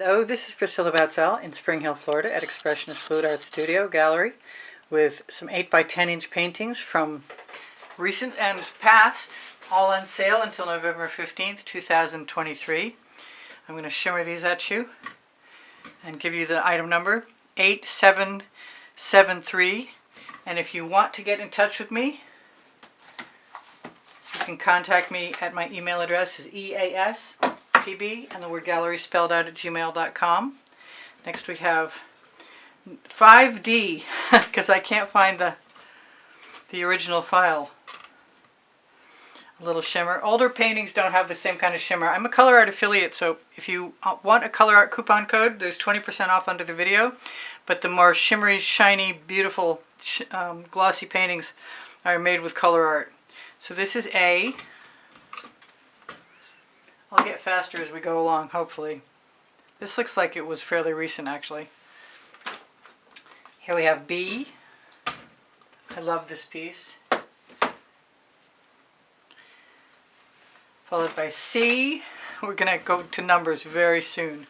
Hello, this is Priscilla Batzell in Spring Hill, Florida at Expressionist Fluid Art Studio Gallery with some 8 by 10 inch paintings from recent and past, all on sale until November 15th, 2023. I'm going to shimmer these at you and give you the item number 8773. And if you want to get in touch with me, you can contact me at my email address is easpb and the word gallery spelled out at gmail.com. Next we have 5D because I can't find the original file. A little shimmer. Older paintings don't have the same kind of shimmer. I'm a Colour Arte affiliate, so if you want a Colour Arte coupon code, there's 20% off under the video. But the more shimmery, shiny, beautiful, glossy paintings are made with Colour Arte. So this is A. I'll get faster as we go along, hopefully. This looks like it was fairly recent, actually. Here we have B. I love this piece. Followed by C. We're going to go to numbers very soon.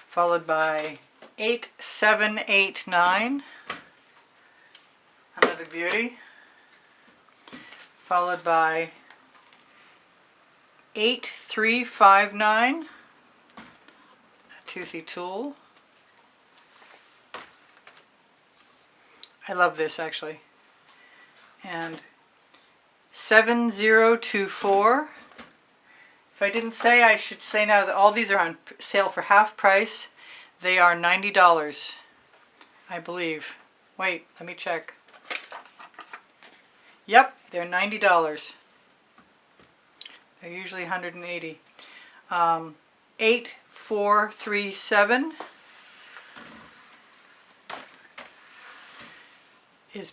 Followed by 8789. Another beauty. Followed by 8359. A toothy tool. I love this actually. And 7024. If I didn't say, I should say now that all these are on sale for half price. They are $90, I believe. Wait, let me check. Yep, they're $90. They're usually $180. 8437 is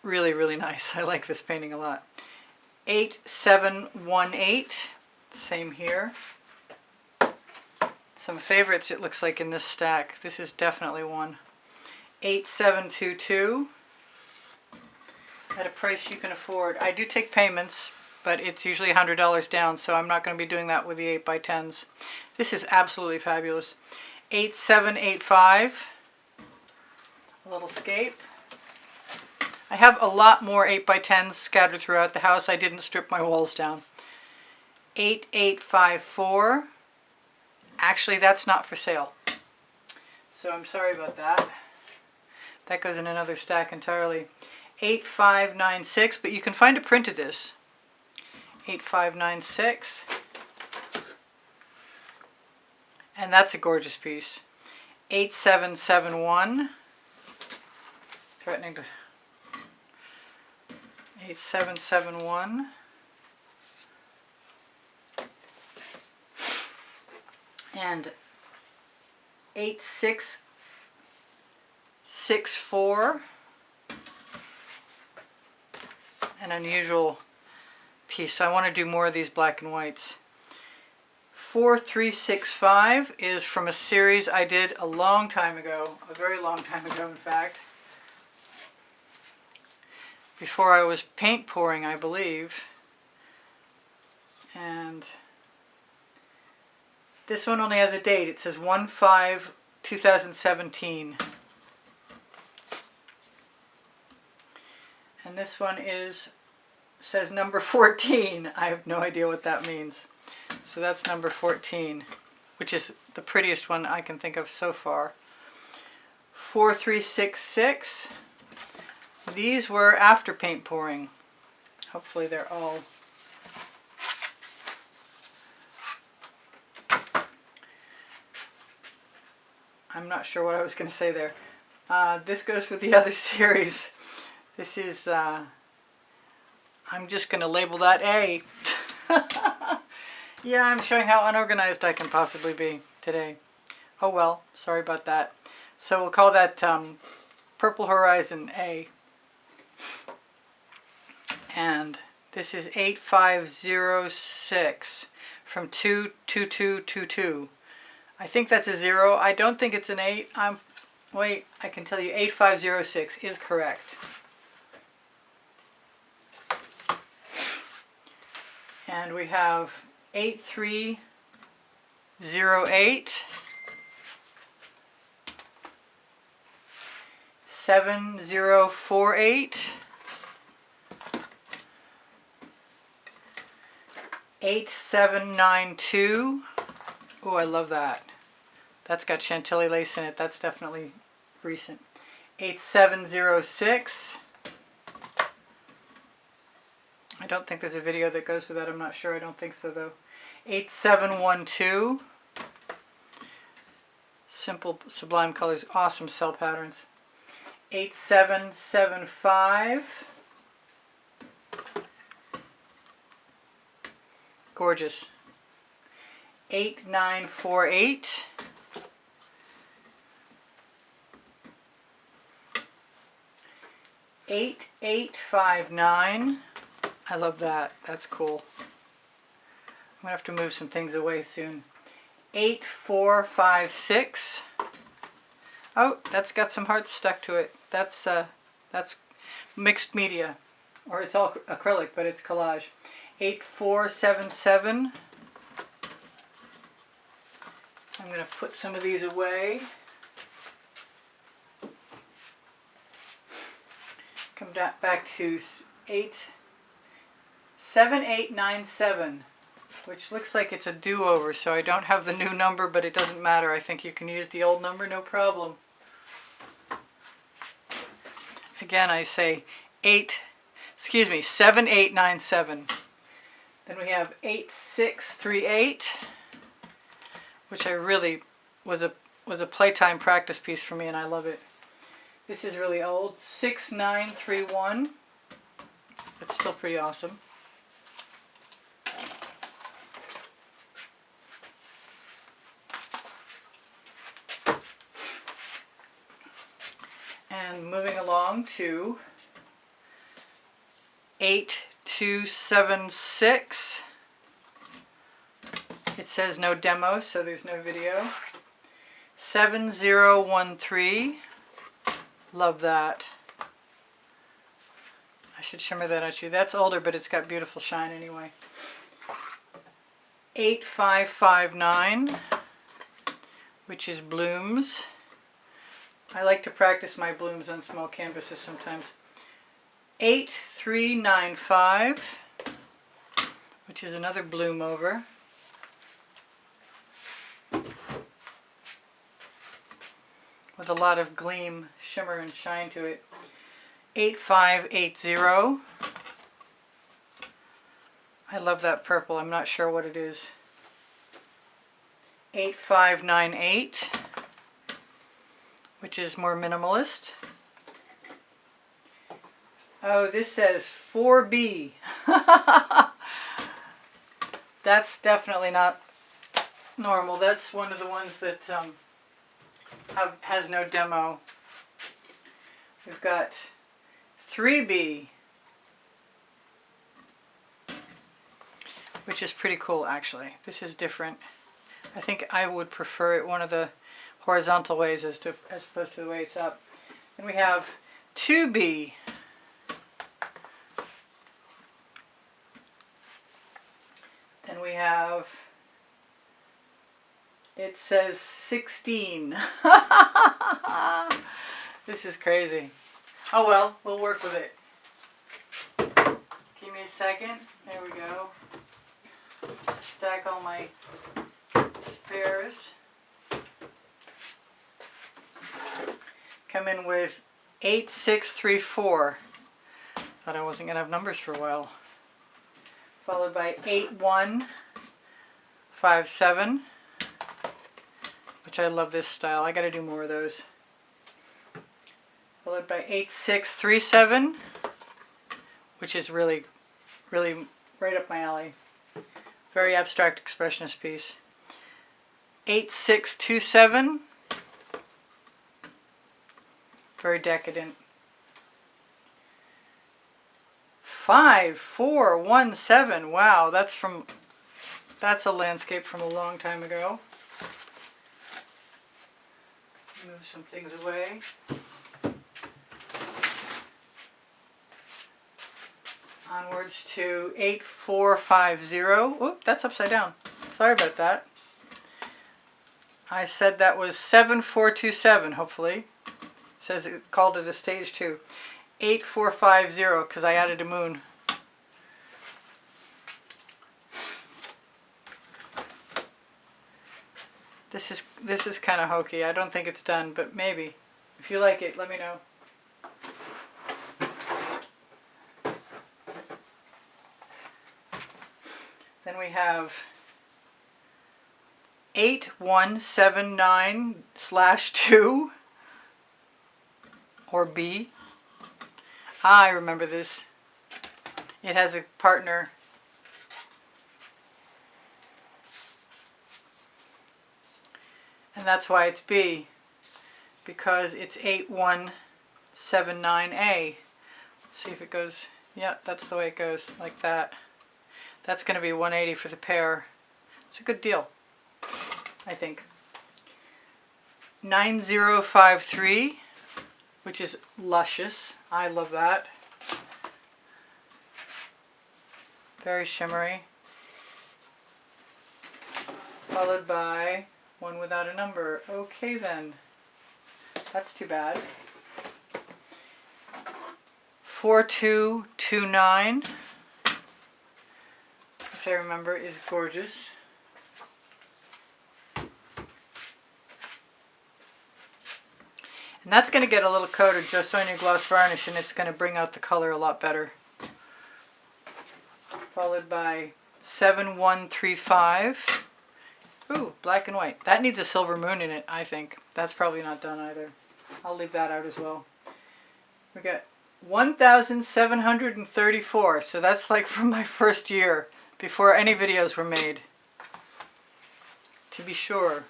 really, really nice. I like this painting a lot. 8718, same here. Some favorites it looks like in this stack. This is definitely one. 8722 at a price you can afford. I do take payments, but it's usually $100 down, so I'm not going to be doing that with the 8 by 10s. This is absolutely fabulous. 8785, a little scape. I have a lot more 8 by 10s scattered throughout the house. I didn't strip my walls down. 8854. Actually, that's not for sale. So I'm sorry about that. That goes in another stack entirely. 8596, but you can find a print of this. 8596. And that's a gorgeous piece. 8771. Threatening to... 8771. And 8664. An unusual piece. I want to do more of these black and whites. 4365 is from a series I did a long time ago, a very long time ago in fact. Before I was paint pouring, I believe. And this one only has a date. It says 1/5/2017. And this one says number 14. I have no idea what that means. So that's number 14, which is the prettiest one I can think of so far. 4366. These were after paint pouring. Hopefully they're all... I'm not sure what I was going to say there. This goes with the other series. This is, I'm just going to label that A. Yeah, I'm showing how unorganized I can possibly be today. Oh well, sorry about that. So we'll call that Purple Horizon A. And this is 8506 from 22222. I think that's a 0. I don't think it's an 8. Wait, I can tell you 8506 is correct. And we have 8308, 7048, 8792. Oh, I love that. That's got Chantilly lace in it. That's definitely recent. 8706. I don't think there's a video that goes with that. I'm not sure. I don't think so, though. 8712. Simple, sublime colors. Awesome cell patterns. 8775. Gorgeous. 8948. 8859. I love that. That's cool. I'm going to have to move some things away soon. 8456. Oh, that's got some hearts stuck to it. That's mixed media. Or it's all acrylic, but it's collage. 8477. I'm going to put some of these away. Come back to 7897, which looks like it's a do-over, so I don't have the new number, but it doesn't matter. I think you can use the old number, no problem. Again, I say 7897. Then we have 8638, which I really was a playtime practice piece for me, and I love it. This is really old. 6931. It's still pretty awesome. And moving along to 8276. It says no demo, so there's no video. 7013. Love that. I should shimmer that at you. That's older, but it's got beautiful shine anyway. 8559, which is blooms. I like to practice my blooms on small canvases sometimes. 8395, which is another bloom over. With a lot of gleam, shimmer, and shine to it. 8580. I love that purple. I'm not sure what it is. 8598, which is more minimalist. Oh, this says 4B. That's definitely not normal. That's one of the ones that has no demo. We've got 3B, which is pretty cool actually. This is different. I think I would prefer it one of the horizontal ways as opposed to the way it's up. And we have 2B. Then we have, it says 16. This is crazy. Oh well, we'll work with it. Give me a second. There we go. Stack all my spares. Come in with 8634. Thought I wasn't going to have numbers for a while. Followed by 8157. Which I love this style. I got to do more of those. Followed by 8637, which is really, really right up my alley. Very abstract expressionist piece. 8627, very decadent. 5417, wow, that's a landscape from a long time ago. Move some things away. onwards to 8450. Oop, that's upside down. Sorry about that. I said that was 7427, hopefully. It says it called it a stage 2. 8450 because I added a moon. This is kind of hokey. I don't think it's done, but maybe. If you like it, let me know. Then we have 8179/2 or B. I remember this. It has a partner. And that's why it's B, because it's 8179A. Let's see if it goes. Yeah, that's the way it goes, like that. That's going to be 180 for the pair. It's a good deal, I think. 9053, which is luscious. I love that. Very shimmery. Followed by one without a number. Okay then. That's too bad. 4229, which I remember is gorgeous. And that's going to get a little coat of Josonia gloss varnish, and it's going to bring out the color a lot better. Followed by 7135. Ooh, black and white. That needs a silver moon in it, I think. That's probably not done either. I'll leave that out as well. We got 1734. So that's like from my first year, before any videos were made. To be sure.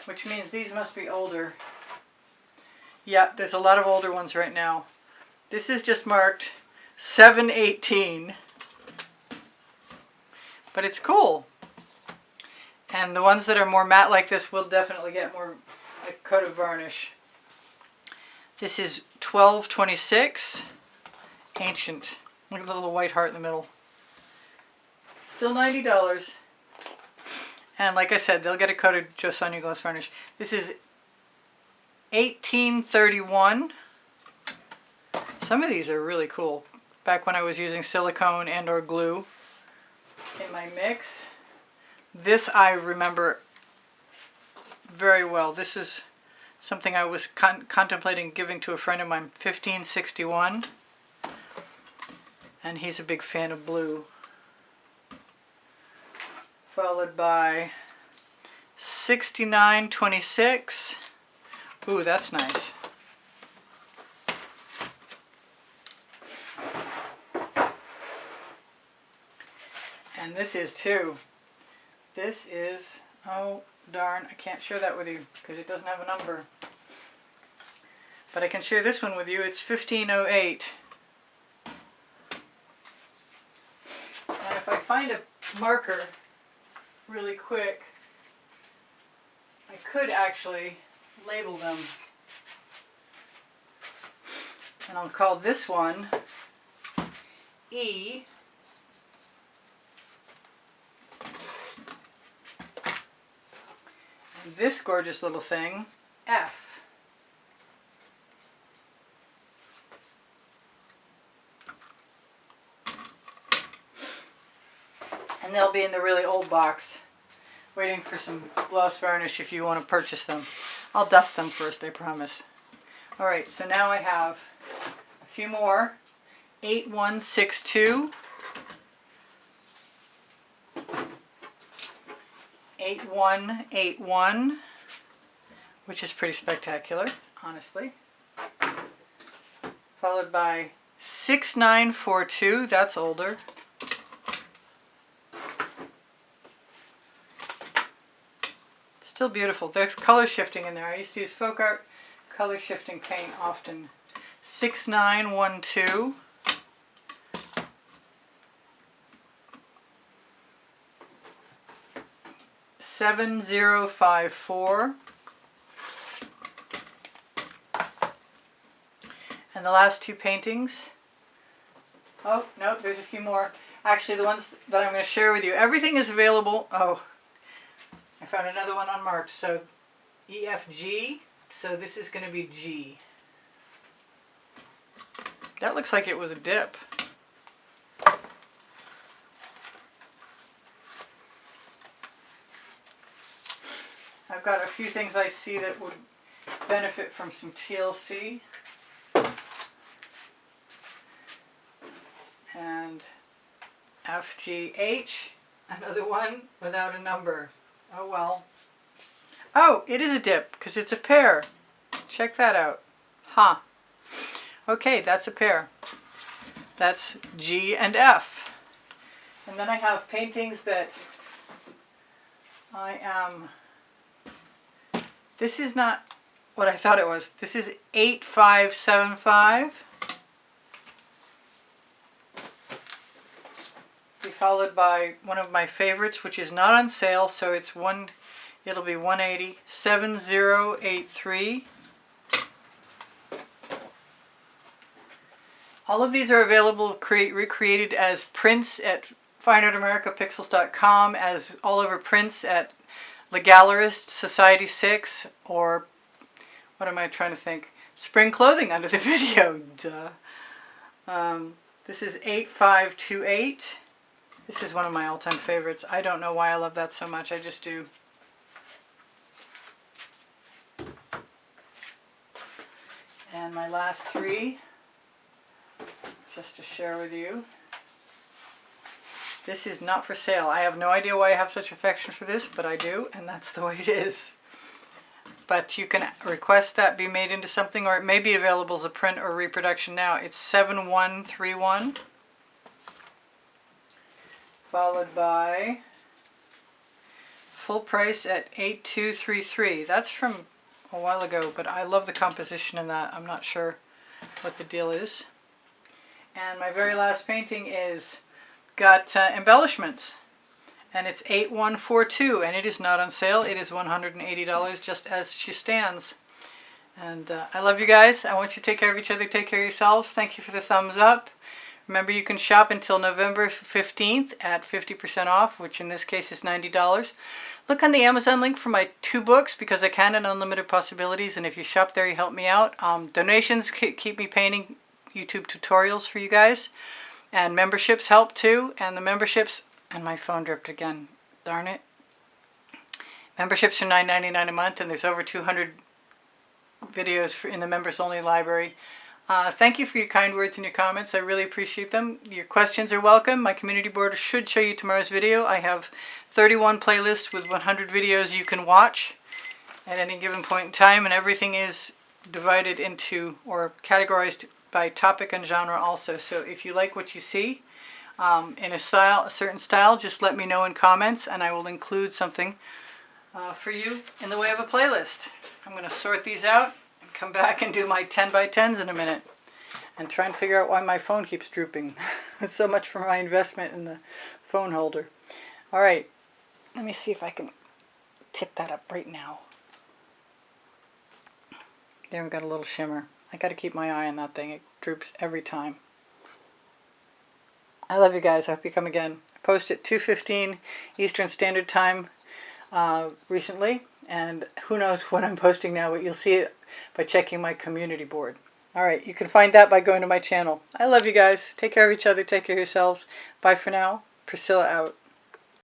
Which means these must be older. Yeah, there's a lot of older ones right now. This is just marked 718. But it's cool. And the ones that are more matte like this will definitely get more a coat of varnish. This is 1226. Ancient. Look at the little white heart in the middle. Still $90. And like I said, they'll get a coat of Josonia gloss varnish. This is 1831. Some of these are really cool. Back when I was using silicone and or glue in my mix. This I remember very well. This is something I was contemplating giving to a friend of mine, 1561. And he's a big fan of blue. Followed by 6926. Ooh, that's nice. And this is too. This is, oh darn, I can't share that with you because it doesn't have a number. But I can share this one with you. It's 1508. And if I find a marker really quick, I could actually label them. And I'll call this one E. And this gorgeous little thing, F. And they'll be in the really old box, waiting for some gloss varnish if you want to purchase them. I'll dust them first, I promise. Alright, so now I have a few more. 8162. 8181, which is pretty spectacular, honestly. Followed by 6942, that's older. Still beautiful. There's color shifting in there. I used to use Folk Art color shifting paint often. 6912. $7054. And the last two paintings, oh, no, there's a few more. Actually, the ones that I'm going to share with you, everything is available. Oh, I found another one unmarked. So EFG, so this is going to be G. That looks like it was a dip. I've got a few things I see that would benefit from some TLC. And FGH, another one without a number. Oh well. Oh, it is a dip because it's a pair. Check that out. Huh. Okay, that's a pair. That's G and F. And then I have paintings that I am... This is not what I thought it was. This is 8575. Be followed by one of my favorites, which is not on sale, so it's one. It'll be 180. 7083. All of these are available, recreated as prints at fineartamericapixels.com, as all over prints at The Gallerist, Society 6, or what am I trying to think? Spring Clothing under the video. Duh. This is 8528. This is one of my all-time favorites. I don't know why I love that so much. I just do. And my last three, just to share with you. This is not for sale. I have no idea why I have such affection for this, but I do, and that's the way it is. But you can request that be made into something, or it may be available as a print or reproduction now. It's 7131. Followed by full price at 8233. That's from a while ago, but I love the composition in that. I'm not sure what the deal is. And my very last painting is got embellishments, and it's 8142, and it is not on sale. It is $180 just as she stands. And I love you guys. I want you to take care of each other, take care of yourselves. Thank you for the thumbs up. Remember, you can shop until November 15th at 50% off, which in this case is $90. Look on the Amazon link for my 2 books, Because I Can and Unlimited Possibilities, and if you shop there, you help me out. Donations keep me painting YouTube tutorials for you guys, and memberships help too. And the memberships, and my phone dripped again, darn it. Memberships are $9.99 a month, and there's over 200 videos in the members only library. Thank you for your kind words and your comments. I really appreciate them. Your questions are welcome. My community board should show you tomorrow's video. I have 31 playlists with 100 videos you can watch at any given point in time, and everything is divided into or categorized by topic and genre also. So if you like what you see in a certain style, just let me know in comments, and I will include something for you in the way of a playlist. I'm going to sort these out and come back and do my 10 by 10s in a minute and try and figure out why my phone keeps drooping. It's so much for my investment in the phone holder. All right, let me see if I can tip that up right now. There, we got a little shimmer. I got to keep my eye on that thing. It droops every time. I love you guys. I hope you come again. I posted at 2:15 Eastern Standard Time recently, and who knows what I'm posting now, but you'll see it by checking my community board. All right, you can find that by going to my channel. I love you guys. Take care of each other. Take care of yourselves. Bye for now. Priscilla out.